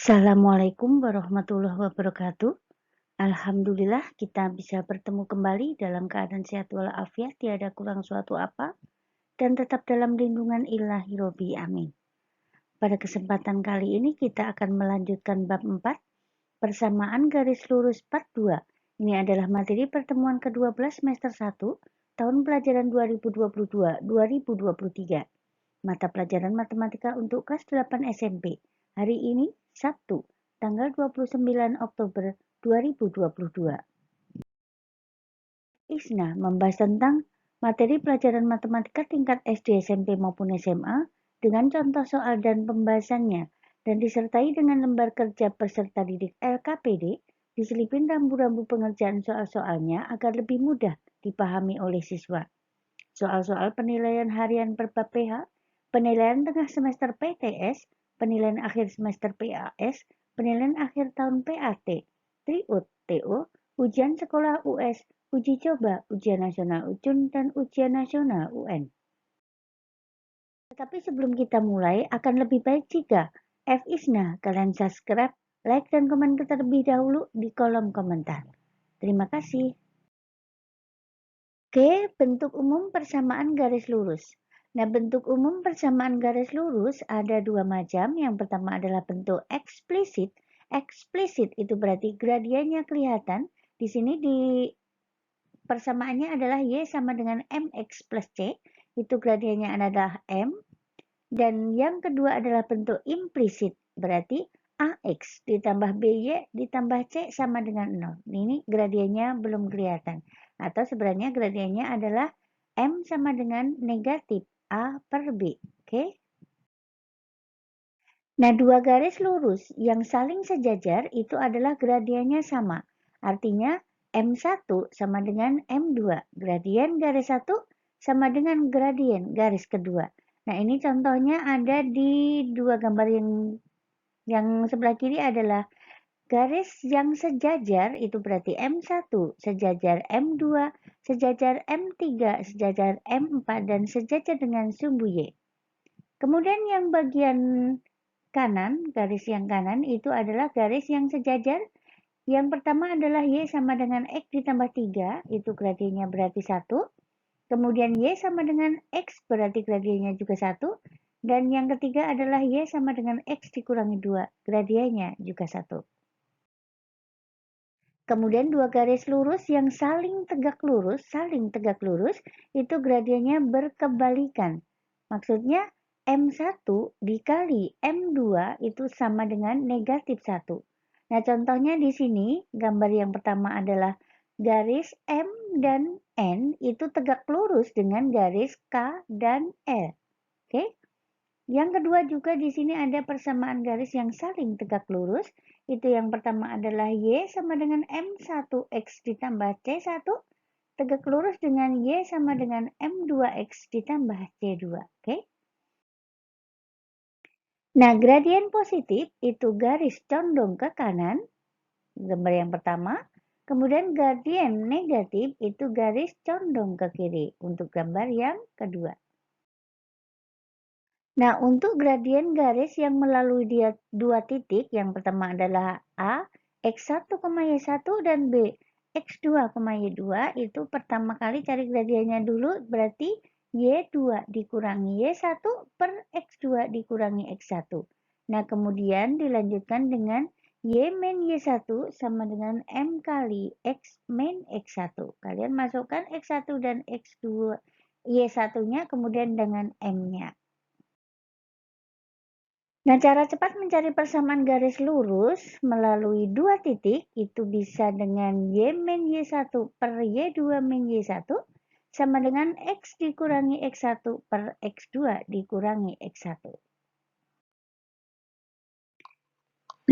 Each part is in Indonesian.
Assalamualaikum warahmatullahi wabarakatuh. Alhamdulillah kita bisa bertemu kembali dalam keadaan sehat walafiat, tiada kurang suatu apa, dan tetap dalam lindungan ilahi robi amin. Pada kesempatan kali ini kita akan melanjutkan bab 4, persamaan garis lurus part 2. Ini adalah materi pertemuan ke-12 semester 1, tahun pelajaran 2022-2023. Mata pelajaran matematika untuk kelas 8 SMP. Hari ini, Sabtu, tanggal 29 Oktober 2022. ISNA membahas tentang materi pelajaran matematika tingkat SD, SMP maupun SMA dengan contoh soal dan pembahasannya, dan disertai dengan lembar kerja peserta didik LKPD, diselipin rambu-rambu pengerjaan soal-soalnya agar lebih mudah dipahami oleh siswa. Soal-soal penilaian harian per bab PH, penilaian tengah semester PTS, penilaian akhir semester PAS, penilaian akhir tahun PAT, TRIUT, TO, ujian sekolah US, uji coba, ujian nasional UJUN, dan ujian nasional UN. Tetapi sebelum kita mulai, akan lebih baik jika FISNA kalian subscribe, like, dan komen terlebih dahulu di kolom komentar. Terima kasih. Oke, bentuk umum persamaan garis lurus. Nah, bentuk umum persamaan garis lurus ada dua macam. Yang pertama adalah bentuk eksplisit. Eksplisit itu berarti gradiennya kelihatan. Di sini persamaannya adalah Y sama dengan MX plus C. Itu gradiennya adalah M. Dan yang kedua adalah bentuk implisit. Berarti AX ditambah BY ditambah C sama dengan 0. Ini gradiennya belum kelihatan. Atau sebenarnya gradiennya adalah M sama dengan negatif A per B. Oke? Nah, dua garis lurus yang saling sejajar itu adalah gradiennya sama. Artinya M1 sama dengan M2. Gradien garis 1 sama dengan gradien garis kedua. Nah, ini contohnya ada di dua gambar yang sebelah kiri adalah garis yang sejajar, itu berarti M1 sejajar M2, sejajar M3, sejajar M4, dan sejajar dengan sumbu Y. Kemudian yang bagian kanan, garis yang kanan itu adalah garis yang sejajar. Yang pertama adalah Y sama dengan X ditambah 3, itu gradiennya berarti 1. Kemudian Y sama dengan X berarti gradiennya juga 1. Dan yang ketiga adalah Y sama dengan X dikurangi 2, gradiennya juga 1. Kemudian dua garis lurus yang saling tegak lurus, itu gradiennya berkebalikan. Maksudnya M1 dikali M2 itu sama dengan negatif 1. Nah, contohnya di sini, gambar yang pertama adalah garis M dan N itu tegak lurus dengan garis K dan L. Oke? Yang kedua juga di sini ada persamaan garis yang saling tegak lurus. Itu yang pertama adalah Y sama dengan M1X ditambah C1. Tegak lurus dengan Y sama dengan M2X ditambah C2. Oke? Nah, gradien positif itu garis condong ke kanan. Gambar yang pertama. Kemudian gradien negatif itu garis condong ke kiri. Untuk gambar yang kedua. Nah, untuk gradien garis yang melalui dua titik, yang pertama adalah A, X1, Y1, dan B, X2, Y2, itu pertama kali cari gradiennya dulu, berarti Y2 dikurangi Y1 per X2 dikurangi X1. Nah, kemudian dilanjutkan dengan Y min Y1 sama dengan M kali X min X1. Kalian masukkan X1 dan X2, Y1-nya kemudian dengan M-nya. Nah, cara cepat mencari persamaan garis lurus melalui dua titik itu bisa dengan Y min Y1 per Y2 min Y1 sama dengan X dikurangi X1 per X2 dikurangi X1.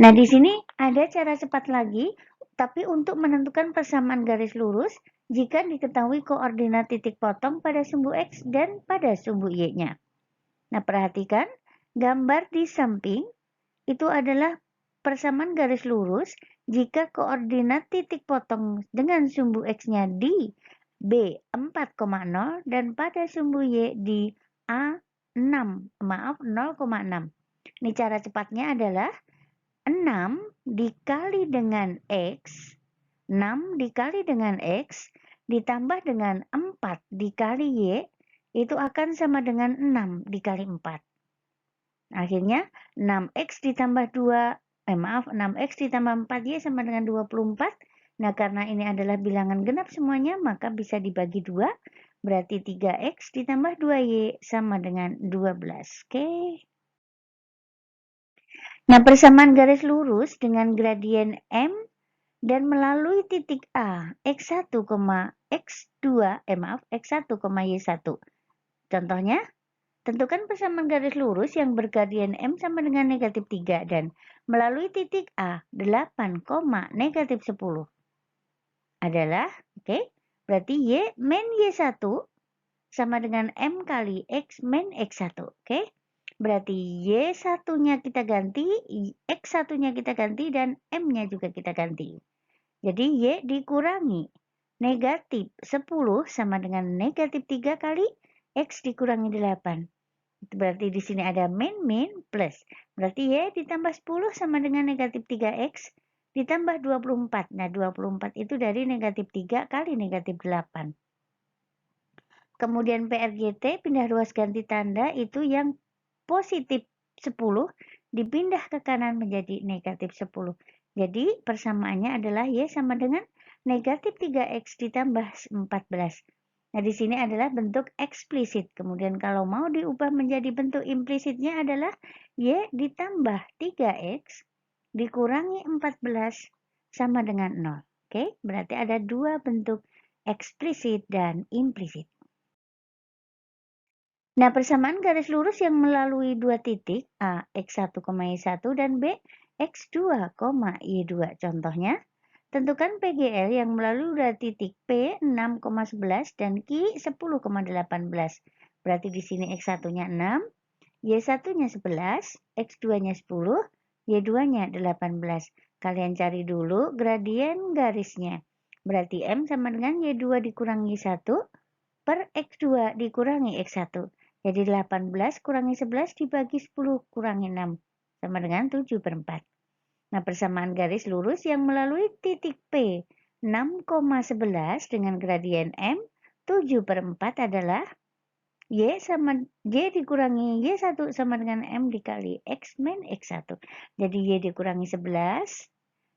Nah, di sini ada cara cepat lagi, tapi untuk menentukan persamaan garis lurus jika diketahui koordinat titik potong pada sumbu X dan pada sumbu Y-nya. Nah, perhatikan gambar di samping itu adalah persamaan garis lurus jika koordinat titik potong dengan sumbu X-nya di B 4,0 dan pada sumbu Y di A 0,6. Ini cara cepatnya adalah 6 dikali dengan X, 6 dikali dengan X ditambah dengan 4 dikali Y, itu akan sama dengan 6 dikali 4. Akhirnya 6X ditambah 6X ditambah 4Y sama dengan 24. Nah, karena ini adalah bilangan genap semuanya, maka bisa dibagi 2. Berarti 3X ditambah 2Y sama dengan 12. Oke. Nah, persamaan garis lurus dengan gradien M dan melalui titik A, X1, X2, X1, Y1. Contohnya, tentukan persamaan garis lurus yang bergradien M sama dengan negatif 3 dan melalui titik A 8, negatif 10 adalah, oke, berarti Y min Y1 sama dengan M kali X min X1, oke. Berarti Y1-nya kita ganti, X1-nya kita ganti, dan M-nya juga kita ganti. Jadi Y dikurangi negatif 10 sama dengan negatif 3 kali X dikurangi 8. Berarti di sini ada min plus. Berarti Y ditambah 10 sama dengan negatif 3X ditambah 24. Nah, 24 itu dari negatif 3 kali negatif 8. Kemudian PRGT, pindah ruas ganti tanda, itu yang positif 10 dipindah ke kanan menjadi negatif 10. Jadi persamaannya adalah Y sama dengan negatif 3X ditambah 14. Nah, di sini adalah bentuk eksplisit. Kemudian kalau mau diubah menjadi bentuk implisitnya adalah Y ditambah 3X dikurangi 14 sama dengan 0. Oke, berarti ada dua bentuk eksplisit dan implisit. Nah, persamaan garis lurus yang melalui dua titik A, X1, Y1 dan B, X2, Y2. Contohnya, tentukan PGL yang melalui dua titik P 6,11 dan Q 10,18. Berarti di sini X1-nya 6, Y1-nya 11, X2-nya 10, Y2-nya 18. Kalian cari dulu gradien garisnya. Berarti M sama dengan Y2 dikurangi 1 per X2 dikurangi X1. Jadi 18 kurangi 11 dibagi 10 kurangi 6 sama dengan 7/4. Nah, persamaan garis lurus yang melalui titik P 6,11 dengan gradien M 7/4 adalah Y dikurangi Y1 sama dengan M dikali X min X1. Jadi Y dikurangi 11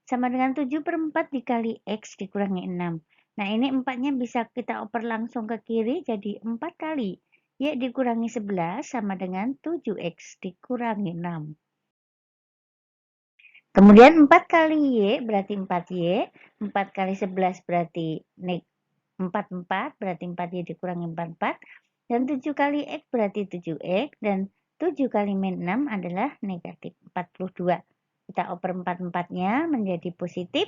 sama dengan 7/4 dikali X dikurangi 6. Nah, ini 4-nya bisa kita oper langsung ke kiri, jadi 4 kali Y dikurangi 11 sama dengan 7X dikurangi 6. Kemudian 4 kali Y berarti 4Y, 4 kali 11 berarti 44, berarti 4Y dikurangi 44, dan 7 kali X berarti 7X, dan 7 kali min 6 adalah negatif 42. Kita oper 4-4-nya menjadi positif,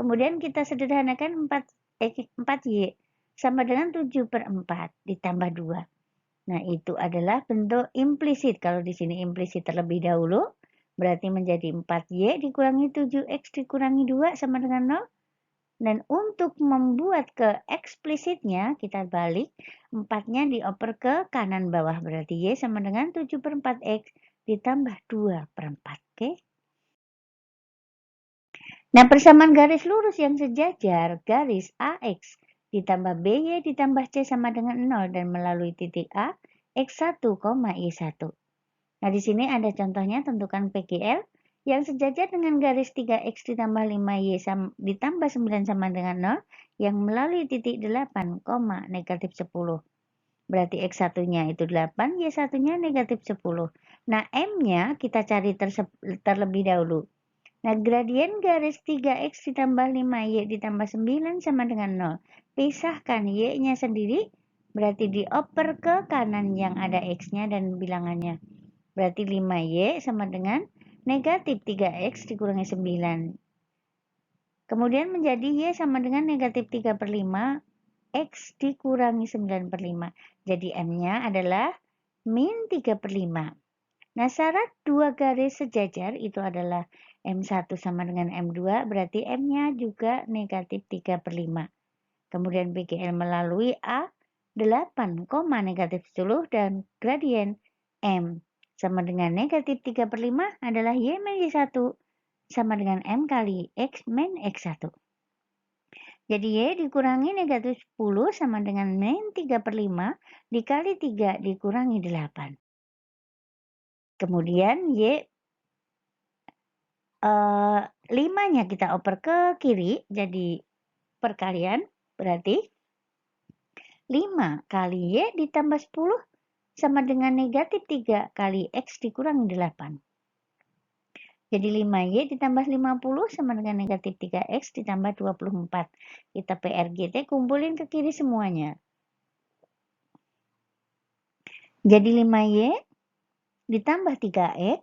kemudian kita sederhanakan 4Y sama dengan 7/4 ditambah 2. Nah, itu adalah bentuk implisit. Kalau di sini implisit terlebih dahulu, berarti menjadi 4Y dikurangi 7X dikurangi 2 sama dengan 0. Dan untuk membuat ke eksplisitnya, kita balik 4-nya dioper ke kanan bawah. Berarti Y sama dengan 7/4X ditambah 2/4. Oke? Nah, persamaan garis lurus yang sejajar, garis AX ditambah BY ditambah C sama dengan 0 dan melalui titik A, X1, Y1. Nah, di sini ada contohnya, tentukan PGL yang sejajar dengan garis 3X ditambah 5Y ditambah 9 sama dengan 0 yang melalui titik 8, negatif 10. Berarti X1-nya itu 8, Y1-nya negatif 10. Nah, M-nya kita cari terlebih dahulu. Nah, gradien garis 3X ditambah 5Y ditambah 9 sama dengan 0. Pisahkan Y-nya sendiri, berarti dioper ke kanan yang ada X-/nya dan bilangannya. Berarti 5Y sama dengan negatif 3X dikurangi 9. Kemudian menjadi Y sama dengan negatif 3/5 X dikurangi 9/5. Jadi M-nya adalah min 3/5. Nah, syarat dua garis sejajar itu adalah M1 sama dengan M2, berarti M-nya juga negatif 3/5. Kemudian PGL melalui A 8, negatif 10 dan gradien M sama dengan negatif 3/5 adalah Y min Y1 sama dengan M kali X min X1. Jadi Y dikurangi negatif 10 sama dengan min 3/5 dikali 3 dikurangi 8. Kemudian Y 5-nya kita oper ke kiri, jadi perkalian, berarti 5 kali Y ditambah 10 sama dengan negatif 3 kali X dikurangi 8. Jadi 5Y ditambah 50 sama dengan negatif 3X ditambah 24. Kita PRGT kumpulin ke kiri semuanya. Jadi 5Y ditambah 3X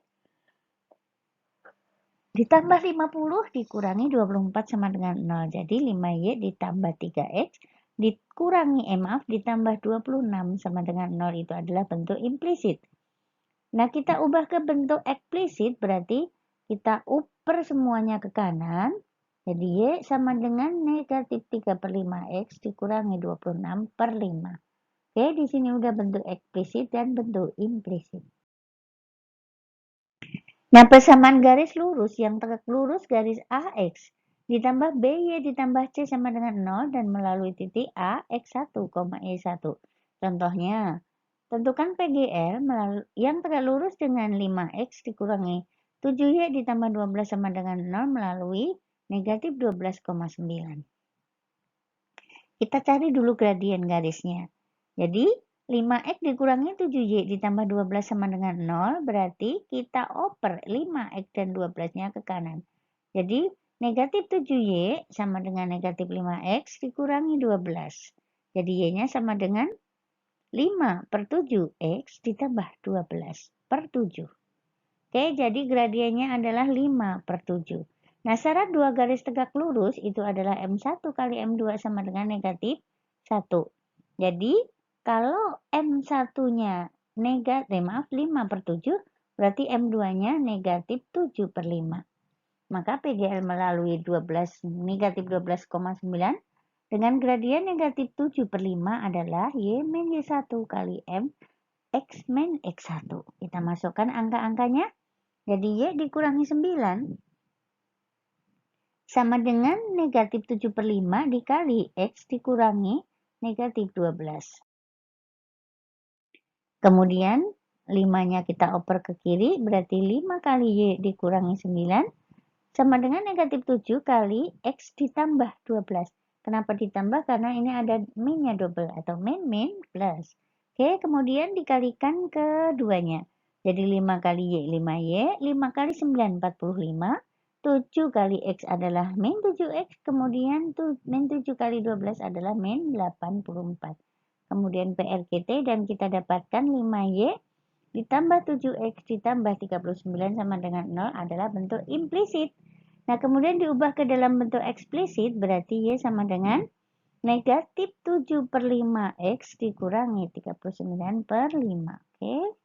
ditambah 50 dikurangi 24 sama dengan 0. Jadi 5Y ditambah 3X dikurangi, ditambah 26 sama dengan 0 itu adalah bentuk implisit. Nah, kita ubah ke bentuk eksplisit berarti kita uper semuanya ke kanan. Jadi Y sama dengan negatif 3/5X dikurangi 26/5. Oke, di sini udah bentuk eksplisit dan bentuk implisit. Nah, persamaan garis lurus yang tegak lurus garis AX ditambah BY ditambah C sama dengan 0 dan melalui titik A X1, E1. Contohnya, tentukan PGL yang tegak lurus dengan 5X dikurangi 7Y ditambah 12 sama dengan 0 melalui negatif 12,9. Kita cari dulu gradien garisnya. Jadi, 5X dikurangi 7Y ditambah 12 sama dengan 0, berarti kita oper 5X dan 12-nya ke kanan. Jadi, negatif 7Y sama dengan negatif 5X dikurangi 12. Jadi, Y-nya sama dengan 5/7X ditambah 12/7. Oke, jadi gradiennya adalah 5/7. Nah, syarat dua garis tegak lurus itu adalah M1 kali M2 sama dengan negatif 1. Jadi, kalau M1-nya negatif, 5/7, berarti M2-nya negatif 7/5. Maka PGL melalui negatif 12,9 dengan gradien negatif 7/5 adalah Y min Y1 kali M X min X1. Kita masukkan angka-angkanya. Jadi Y dikurangi 9 sama dengan negatif 7/5 dikali X dikurangi negatif 12. Kemudian 5-nya kita oper ke kiri, berarti 5 kali Y dikurangi 9 sama dengan negatif 7 kali X ditambah 12. Kenapa ditambah? Karena ini ada min-nya double atau min plus. Oke, kemudian dikalikan keduanya. Jadi 5 kali Y, 5Y, 5 kali 9, 45. 7 kali X adalah min 7X, kemudian min 7 kali 12 adalah min 84. Kemudian PRGT dan kita dapatkan 5Y ditambah 7X ditambah 39 sama dengan 0 adalah bentuk implisit. Nah, kemudian diubah ke dalam bentuk eksplisit berarti Y sama dengan negatif 7/5X dikurangi 39/5. Oke.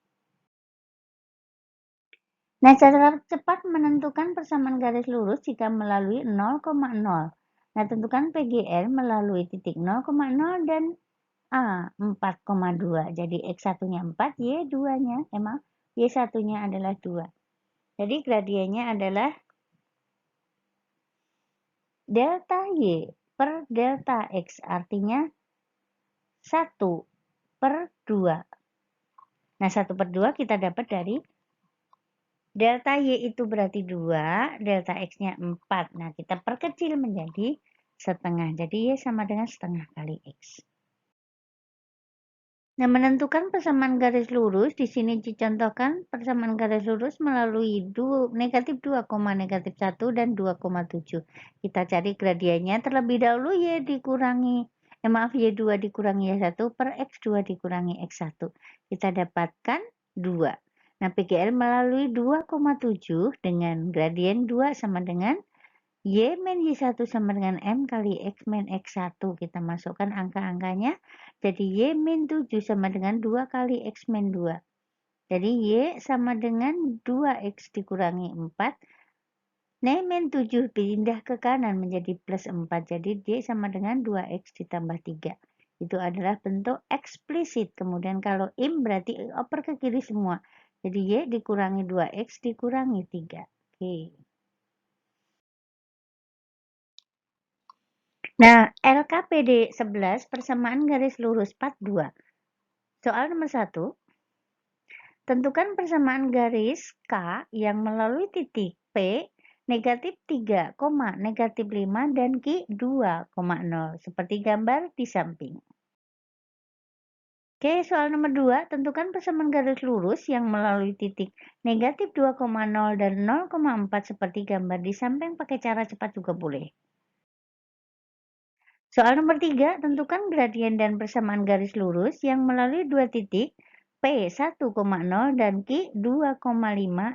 Nah, cara cepat menentukan persamaan garis lurus jika melalui 0,0. Nah, tentukan PGL melalui titik 0,0 dan A 4,2. Jadi X1-nya 4, Y2-nya, Y1-nya adalah 2. Jadi gradiennya adalah delta Y per delta X, artinya 1/2. Nah, 1/2 kita dapat dari delta Y itu berarti 2, delta X-nya 4. Nah, kita perkecil menjadi setengah. Jadi Y sama dengan setengah kali X. Nah, menentukan persamaan garis lurus, di sini dicontohkan persamaan garis lurus melalui negatif 2, negatif 1 dan 2,7. Kita cari gradiennya terlebih dahulu Y Y2 dikurangi Y1 per X2 dikurangi X1. Kita dapatkan 2. Nah, PGL melalui 2,7 dengan gradien 2 sama dengan Y min Y1 sama dengan M kali X min X1. Kita masukkan angka-angkanya. Jadi Y min 7 sama dengan 2 kali X min 2. Jadi Y sama dengan 2X dikurangi 4. Nah, min 7 pindah ke kanan menjadi plus 4. Jadi Y sama dengan 2X ditambah 3. Itu adalah bentuk eksplisit. Kemudian kalau im berarti oper ke kiri semua. Jadi Y dikurangi 2X dikurangi 3. Oke. Nah, LKPD 11 persamaan garis lurus part 2. Soal nomor 1. Tentukan persamaan garis K yang melalui titik P negatif 3, negatif 5 dan Q 2,0 seperti gambar di samping. Oke, soal nomor 2, tentukan persamaan garis lurus yang melalui titik negatif 2,0 dan 0,4 seperti gambar di samping pakai cara cepat juga boleh. Soal nomor 3, tentukan gradien dan persamaan garis lurus yang melalui dua titik P 1,0 dan Q 2,5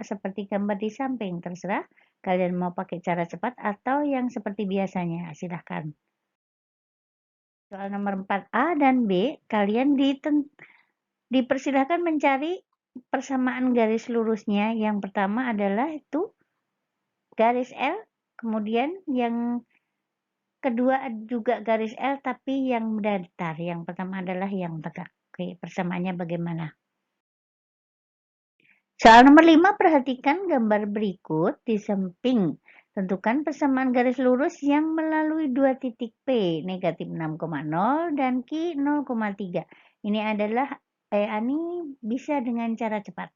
seperti gambar di samping. Terserah kalian mau pakai cara cepat atau yang seperti biasanya, silahkan. Soal nomor 4A dan B, kalian dipersilahkan mencari persamaan garis lurusnya. Yang pertama adalah itu garis L, kemudian yang kedua juga garis L tapi yang datar. Yang pertama adalah yang tegak. Oke, persamaannya bagaimana? Soal nomor 5, perhatikan gambar berikut di samping. Tentukan persamaan garis lurus yang melalui dua titik P, negatif 6,0 dan Q 0,3. Ini adalah ini bisa dengan cara cepat.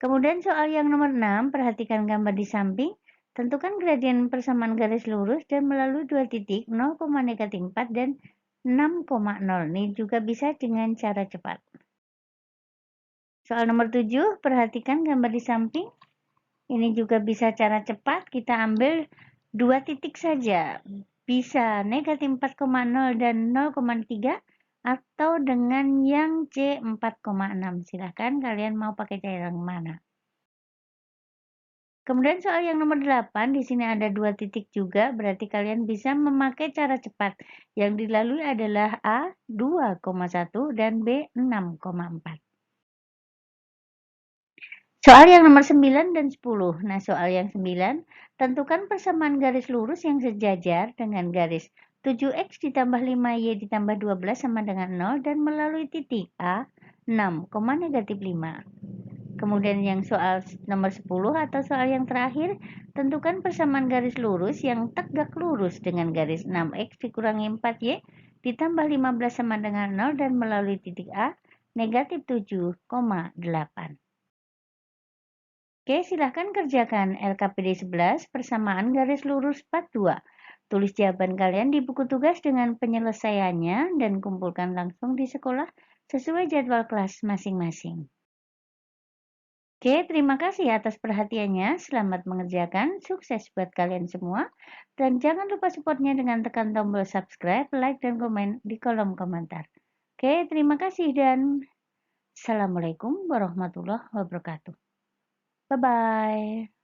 Kemudian soal yang nomor 6, perhatikan gambar di samping. Tentukan gradien persamaan garis lurus dan melalui dua titik 0, negatif 4 dan 6,0. Ini juga bisa dengan cara cepat. Soal nomor 7, perhatikan gambar di samping. Ini juga bisa cara cepat. Kita ambil dua titik saja. Bisa negatif 4,0 dan 0,3 atau dengan yang C 4,6. Silahkan kalian mau pakai cara yang mana. Kemudian soal yang nomor 8, di sini ada dua titik juga, berarti kalian bisa memakai cara cepat. Yang dilalui adalah A 2,1 dan B 6,4. Soal yang nomor 9 dan 10. Nah, soal yang 9, tentukan persamaan garis lurus yang sejajar dengan garis 7x ditambah 5y ditambah 12 sama dengan 0 dan melalui titik A 6, negatif 5. Kemudian yang soal nomor 10 atau soal yang terakhir, tentukan persamaan garis lurus yang tegak lurus dengan garis 6x dikurangi 4y ditambah 15 sama dengan 0 dan melalui titik A negatif 7,8. Oke, silahkan kerjakan LKPD 11 persamaan garis lurus part 2. Tulis jawaban kalian di buku tugas dengan penyelesaiannya dan kumpulkan langsung di sekolah sesuai jadwal kelas masing-masing. Oke, terima kasih atas perhatiannya. Selamat mengerjakan. Sukses buat kalian semua. Dan jangan lupa supportnya dengan tekan tombol subscribe, like, dan komen di kolom komentar. Oke, terima kasih dan Assalamualaikum warahmatullahi wabarakatuh. Bye-bye.